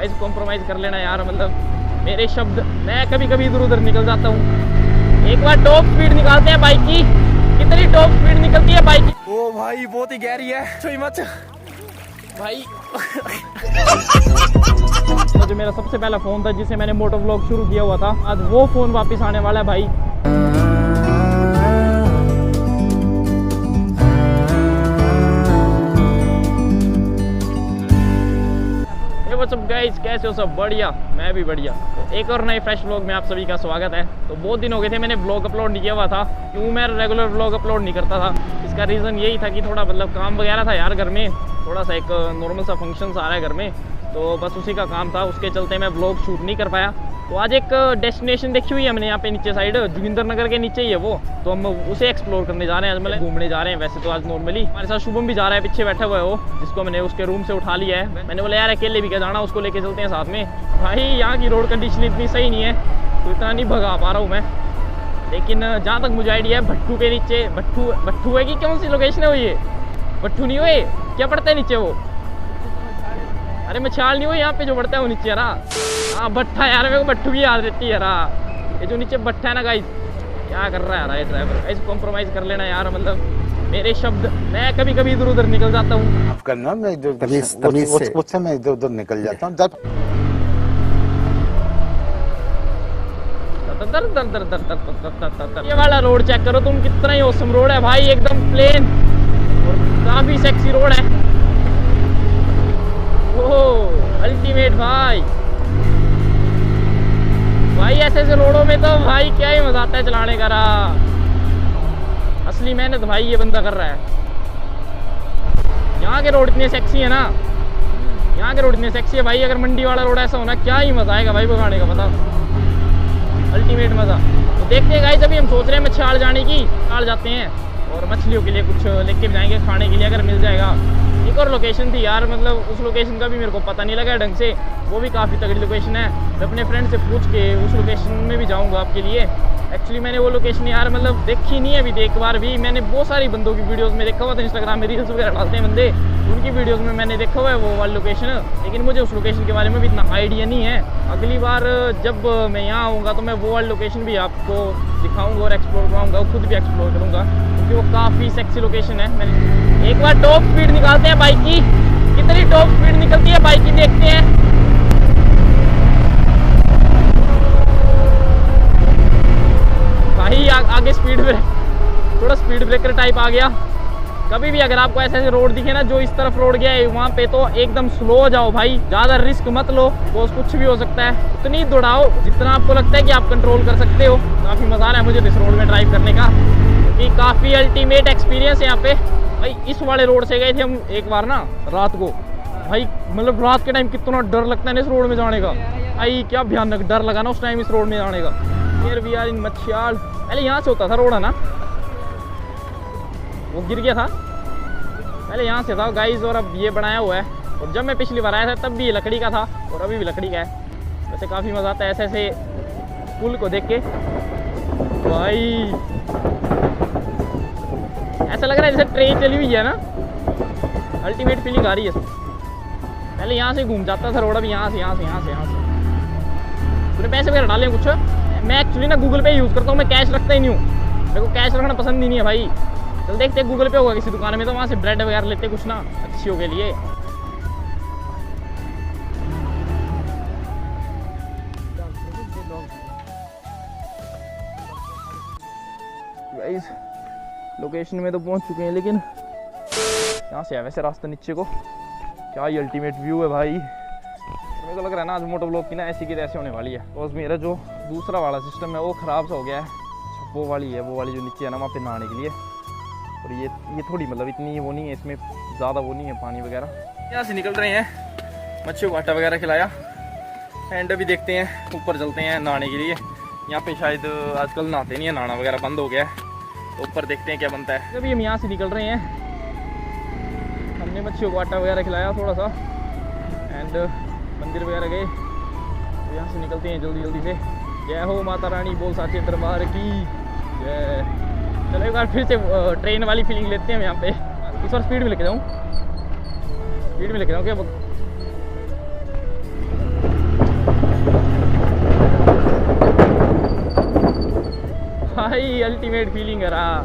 Guys compromise कर लेना यार, मतलब मेरे शब्द, मैं कभी कभी इधर उधर निकल जाता हूँ। एक बार टॉप स्पीड निकालते हैं बाइक की, कितनी टॉप स्पीड निकलती है बाइक की। ओ भाई बहुत ही गहरी है, छोई मत भाई। तो जो मेरा सबसे पहला फ़ोन था जिसे मैंने मोटो व्लॉग शुरू किया हुआ था, आज वो फ़ोन वापस आने वाला है भाई। व्हाट्सअप गाइस, कैसे हो सब? बढ़िया, मैं भी बढ़िया। तो एक और नए फ्रेश व्लॉग में आप सभी का स्वागत है। तो बहुत दिन हो गए थे मैंने व्लॉग अपलोड नहीं किया हुआ था। क्यों मैं रेगुलर व्लॉग अपलोड नहीं करता था, इसका रीज़न यही था कि थोड़ा मतलब काम वगैरह था यार घर में, थोड़ा सा एक नॉर्मल सा फंक्शन आ रहा है घर में, तो बस उसी का काम था, उसके चलते मैं व्लॉग शूट नहीं कर पाया। तो आज एक डेस्टिनेशन देखी हुई है हमने यहाँ पे नीचे साइड, जोगिंदर नगर के नीचे ही है वो, तो हम उसे एक्सप्लोर करने जा रहे हैं, मतलब घूमने जा रहे हैं। वैसे तो आज नॉर्मली हमारे साथ शुभम भी जा रहा है, पीछे बैठा हुआ है वो, जिसको मैंने उसके रूम से उठा लिया है। मैंने बोला यार अकेले भी क्या जाना, उसको लेके चलते हैं साथ में। भाई यहाँ की रोड कंडीशन इतनी सही नहीं है तो इतना नहीं भगा पा रहा हूँ मैं, लेकिन जहाँ तक मुझे आइडिया है भट्टू के नीचे, भट्टू है कि कौन सी लोकेशन है वो, ये भट्टू नहीं हुए क्या पड़ता है नीचे वो? अरे मछाल नहीं हो यहाँ पे जो बढ़ता है वो नीचे यार। हाँ भट्ठा यार, मेरे को भट्टू की याद रहती है यार। ये जो नीचे भट्ठा है ना गाइस, क्या कर रहा है यार ये ड्राइवर? गाइस कॉम्प्रोमाइज़ कर लेना यार, मतलब मेरे शब्द, मैं कभी कभी इधर उधर निकल जाता हूँ। आप करना, मैं इधर मैं इधर उधर निकल जाता हूँ। ये वाला रोड चेक करो तुम, कितना ही औसम रोड है भाई, एकदम प्लेन और काफी सेक्सी रोड है। ओह अल्टीमेट भाई, भाई ऐसे ऐसे रोडों में तो भाई क्या ही मजा आता है चलाने का। असली मेहनत भाई ये बंदा कर रहा है। यहाँ के रोड इतने सेक्सी है ना, यहाँ के रोड इतने सेक्सी है भाई। अगर मंडी वाला रोड ऐसा होना, क्या ही मजा आएगा भाई भगाने का, बताओ, अल्टीमेट मजा। तो देखते हैं गाइस, अभी हम सोच रहे हैं मछाड़ जाने की, मछाड़ जाते हैं और मछलियों के लिए कुछ लेके जाएंगे खाने के लिए, अगर मिल जाएगा। एक और लोकेशन थी यार, मतलब उस लोकेशन का भी मेरे को पता नहीं लगा ढंग से, वो भी काफ़ी तगड़ी लोकेशन है। मैं अपने फ्रेंड से पूछ के उस लोकेशन में भी जाऊंगा आपके लिए। एक्चुअली मैंने वो लोकेशन यार मतलब देखी नहीं है अभी, एक बार भी। मैंने बहुत सारी बंदों की वीडियोस में देखा हुआ था, इंस्टाग्राम में रील्स वगैरह डालते हैं बंदे, उनकी वीडियोस में मैंने देखा हुआ है वो वाली लोकेशन, लेकिन मुझे उस लोकेशन के बारे में भी इतना आइडिया नहीं है। अगली बार जब मैं यहाँ आऊँगा तो मैं वो वाली लोकेशन भी आपको दिखाऊँगा और एक्सप्लोर कराऊँगा, खुद भी एक्सप्लोर करूँगा, क्योंकि वो काफ़ी सेक्सी लोकेशन है। मैंने एक बार टॉप स्पीड निकालते हैं बाइक की, कितनी टॉप स्पीड निकलती है बाइक की, देखते हैं। भाई आगे स्पीड ब्रेक, थोड़ा स्पीड ब्रेकर टाइप आ गया। कभी भी अगर आपको ऐसे ऐसे रोड दिखे ना, जो इस तरफ रोड गया है वहाँ पे, तो एकदम स्लो हो जाओ भाई, ज़्यादा रिस्क मत लो, तो कुछ भी हो सकता है। उतनी दौड़ाओ जितना आपको लगता है कि आप कंट्रोल कर सकते हो। काफ़ी मज़ा आ रहा है मुझे इस रोड में ड्राइव करने का, क्योंकि काफ़ी अल्टीमेट एक्सपीरियंस है यहाँ पे। भाई इस वाले रोड से गए थे हम एक बार ना रात को, भाई मतलब रात के टाइम कितना डर लगता है ना इस रोड में जाने का। भाई क्या भयानक डर लगा ना उस टाइम इस रोड में जाने का। फिर भी यार इन मछियाल, पहले यहाँ से होता था रोड है ना, वो गिर गया था, पहले यहाँ से था गाइस, और अब ये बनाया हुआ है। और जब मैं पिछली बार आया था तब भी ये लकड़ी का था और अभी भी लकड़ी का है। वैसे काफ़ी मज़ा आता है ऐसे ऐसे पुल को देख के भाई, ऐसा लग रहा है जैसे ट्रेन चली हुई है ना, अल्टीमेट फीलिंग आ रही है इसमें। पहले यहाँ से घूम जाता था रोड, अभी यहाँ से। तूने पैसे वगैरह डाले कुछ? मैं एक्चुअली ना गूगल पे यूज़ करता हूँ, मैं कैश रखता ही नहीं हूँ, मेरे को कैश रखना पसंद ही नहीं है भाई। चल देखते हैं गूगल पे होगा किसी दुकान में, तो वहाँ से ब्रेड वगैरह लेते कुछ ना अच्छियों के लिए। गाइस लोकेशन में तो पहुँच चुके हैं, लेकिन यहाँ से है वैसे रास्ता नीचे को। क्या ही अल्टीमेट व्यू है भाई। मेरे को लग रहा है ना आज मोटो व्लॉग की ना ऐसी की तैसी होने वाली है, बिकॉज मेरा जो दूसरा वाला सिस्टम है वो ख़राब सा हो गया है। वो वाली जो नीचे है ना वहाँ पे नहाने के लिए, और ये थोड़ी मतलब इतनी वो नहीं है, इसमें ज़्यादा वो नहीं है पानी वगैरह। यहाँ से निकल रहे हैं, मच्छियों को आटा वगैरह खिलाया, एंड अभी देखते हैं ऊपर चलते हैं नहाने के लिए। यहाँ पे शायद आजकल नहाते नहीं है, नहाना वगैरह बंद हो गया है, तो ऊपर देखते हैं क्या बनता है। अभी हम यहाँ से निकल रहे हैं, हमने मच्छियों को आटा वगैरह खिलाया थोड़ा सा, एंड मंदिर वगैरह गए, तो यहाँ से निकलते हैं जल्दी से। जय हो माता रानी, बोल साचे दरबार की जय। चलो एक बार फिर से ट्रेन वाली फीलिंग लेते हैं हम यहाँ पे। इस बार स्पीड में लेके जाऊँ क्या? अल्टीमेट फीलिंग है रहा।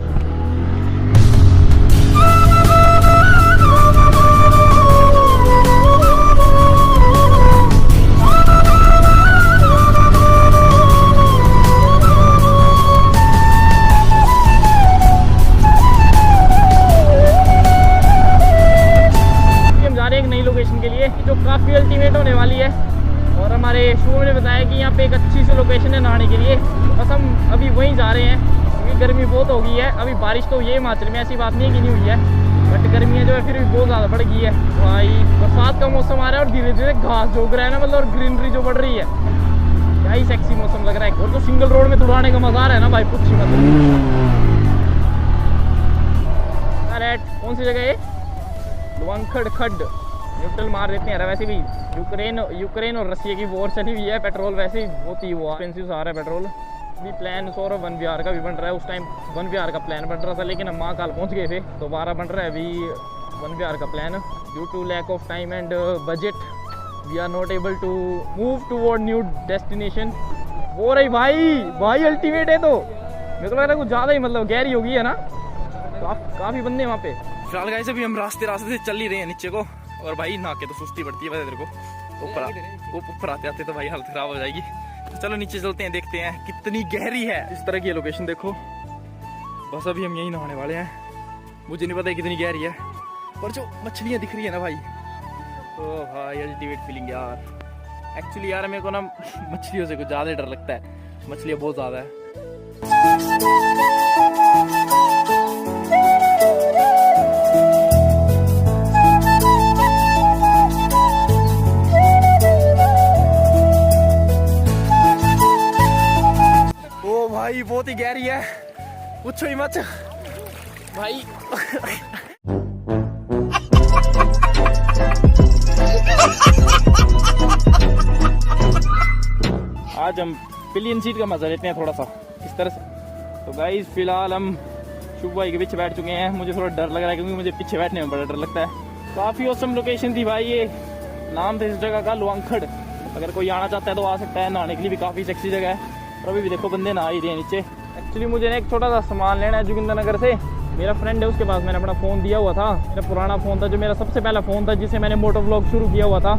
लोकेशन के लिए जो काफ़ी अल्टीमेट होने वाली है। और हमारे शुभ ने बताया कि यहाँ पे एक अच्छी सी लोकेशन है नहाने के लिए, बस हम अभी वहीं जा रहे हैं क्योंकि गर्मी बहुत हो गई है। अभी बारिश तो ये हिमाचल में ऐसी बात नहीं है कि नहीं हुई है, बट गर्मियाँ जो है फिर भी बहुत ज़्यादा बढ़ गई है। भाई बरसात का मौसम आ रहा है और धीरे धीरे घास जोग रहा है ना, मतलब और ग्रीनरी जो बढ़ रही है, क्या ही सेक्सी मौसम लग रहा है। और जो सिंगल रोड में दौड़ाने का मजा आ रहा है ना भाई, कुछ ही मतलब। कौन सी जगह है? लुवांखड़ खड्ड न्यूट्रल मार देते हैं। वैसे भी यूक्रेन और रसिया की वॉर चली हुई है, पेट्रोल वैसे ही बहुत ही हुआ एक्सपेंसिव आ रहा है पेट्रोल। भी प्लान सौरभ वन विहार का भी बन रहा है, उस टाइम वन विहार का प्लान बन रहा था लेकिन हम महाकाल पहुंच गए थे, दोबारा बन रहा है अभी वन विहार का plan. Due to lack of time and budget we are not able to move toward new destination. वो रही भाई अल्टीमेट है। तो मेरे को लग रहा है कुछ ज़्यादा ही मतलब गहरी होगी है ना, काफ़ी बंदे वहाँ पे। फिलहाल गाइस अभी हम रास्ते से चल ही रहे हैं नीचे को, और भाई नहा के तो सुस्ती बढ़ती है तेरे को, ऊपर आते आते तो भाई हालत खराब हो जाएगी। तो चलो नीचे चलते हैं, देखते हैं कितनी गहरी है। इस तरह की लोकेशन देखो, बस अभी हम यहीं नहाने वाले हैं। मुझे नहीं पता कितनी गहरी है, पर जो मछलियाँ दिख रही है ना भाई, तो भाई अल्टीमेट फीलिंग यार। एक्चुअली यार मेरे को ना मछलियों से कुछ ज़्यादा डर लगता है, मछलियाँ बहुत ज़्यादा है। भाई बहुत ही गहरी है, पूछो ही मत भाई। आज हम पिलियन सीट का मजा लेते हैं थोड़ा सा इस तरह से। तो गाइस फिलहाल हम शुभ भाई के पीछे बैठ चुके हैं। मुझे थोड़ा डर लग रहा है क्योंकि मुझे पीछे बैठने में बड़ा डर लगता है। काफ़ी औसम लोकेशन थी भाई, ये नाम था इस जगह का लुवांखड़। अगर कोई आना चाहता है तो आ सकता है, नहाने के लिए भी काफ़ी सेक्सी जगह है। और अभी भी देखो बंदे नहा ही रहे हैं नीचे। एक्चुअली मुझे ना एक छोटा सा सामान लेना है जोगिंद्रनगर से। मेरा फ्रेंड है, उसके पास मैंने अपना फ़ोन दिया हुआ था। मेरा पुराना फ़ोन था जो मेरा सबसे पहला फ़ोन था, जिसे मैंने मोटो व्लॉग शुरू किया हुआ था,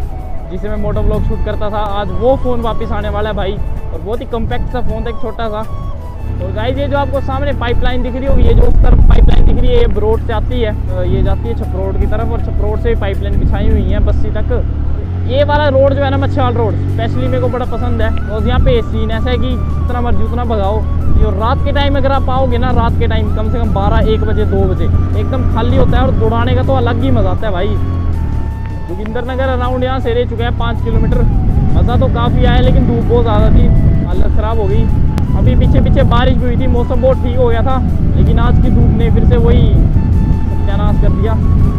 जिसे मैं मोटो व्लॉग शूट करता था। आज वो फ़ोन वापस आने वाला है भाई, और बहुत ही कम्पैक्ट सा फ़ोन था, एक छोटा सा। और गाइस ये जो आपको सामने पाइपलाइन दिख रही होगी, ये जो उस तरफ पाइपलाइन दिख रही है, ये ब्रोड से आती है, ये जाती है छपरोड की तरफ, और छपरोड से पाइपलाइन बिछाई हुई है बस्सी तक। ये वाला रोड जो है ना, मच्छाल रोड स्पेशली मेरे को बड़ा पसंद है। और यहाँ पे सीन ऐसा है कि जितना मर्जी उतना भगाओ। और रात के टाइम अगर आप आओगे ना, रात के टाइम कम से कम 12-1 बजे 2 बजे एकदम खाली होता है, और दौड़ाने का तो अलग ही मजा आता है भाई। जोगिंद्रनगर अराउंड यहाँ से रह चुका है 5 किलोमीटर। मज़ा तो काफ़ी आया लेकिन धूप बहुत ज़्यादा थी, हालत ख़राब हो गई। अभी पीछे बारिश भी हुई थी, मौसम बहुत ठीक हो गया था, लेकिन आज की धूप ने फिर से वही सत्यानाश कर दिया।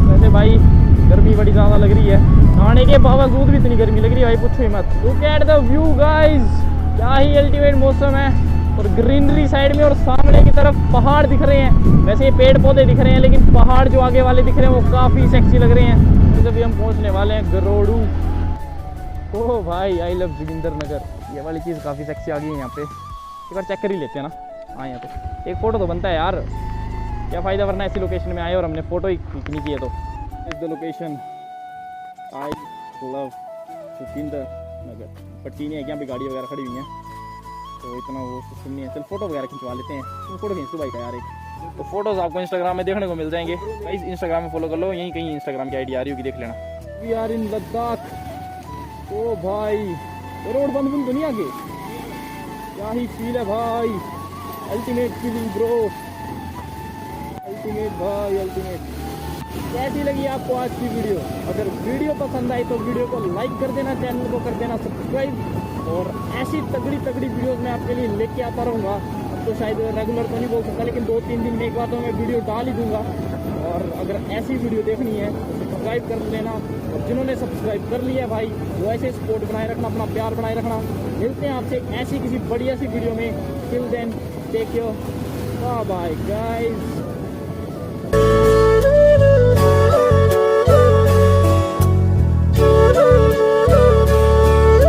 वैसे भाई गर्मी बड़ी ज़्यादा लग रही है, नहाने के बावजूद भी इतनी गर्मी लग रही है भाई, पूछो ही मत। Look at the view guys, क्या ही अल्टीमेट मौसम है। और ग्रीनरी साइड में, और सामने की तरफ पहाड़ दिख रहे हैं। वैसे पेड़ पौधे दिख रहे हैं लेकिन पहाड़ जो आगे वाले दिख रहे हैं वो काफ़ी सेक्सी लग रहे हैं। तो अभी हम पहुंचने वाले हैं गरोड़ू। ओह भाई आई लव जोगिंद्रनगर, ये वाली चीज़ काफ़ी सेक्सी आ गई है यहाँ पे। एक बार चेक कर ही लेते हैं ना। हाँ यहाँ पे एक फ़ोटो तो बनता है यार, क्या फ़ायदा वरना ऐसी लोकेशन में आए और हमने फ़ोटो ही क्लिक नहीं किया। तो इस the location I love Jogindernagar. पट्टी नहीं है, यहाँ पे गाड़ी वगैरह खड़ी हुई हैं तो इतना वो सिस्टम नहीं है। चल फोटो वगैरह खिंचवा लेते हैं, फोटो खींच तो भाई का यार एक। तो फोटोज आपको इंस्टाग्राम में देखने को मिल जाएंगे गाइस, इंस्टाग्राम में फॉलो कर लो, यहीं कहीं इंस्टाग्राम की आईडी आ रही होगी, देख लेना। We are in Ladakh. ओ भाई रोड बंद तो नहीं आगे, क्या ही फील है भाई, अल्टीमेट फीलिंग ब्रो, अल्टीमेट भाई अल्टीमेट। कैसी लगी आपको आज की वीडियो? अगर वीडियो पसंद आई तो वीडियो को लाइक कर देना, चैनल को कर देना सब्सक्राइब, और ऐसी तगड़ी वीडियोस मैं आपके लिए लेके आता रहूँगा। अब तो शायद रेगुलर तो नहीं बोल सकता, लेकिन 2-3 दिन में एक बार तो मैं वीडियो डाल ही दूँगा। और अगर ऐसी वीडियो देखनी है तो सब्सक्राइब कर लेना, और जिन्होंने सब्सक्राइब कर लिया भाई वो ऐसे सपोर्ट बनाए रखना, अपना प्यार बनाए रखना। मिलते हैं आपसे ऐसी किसी बढ़िया सी वीडियो में। Till then take care, bye bye guys.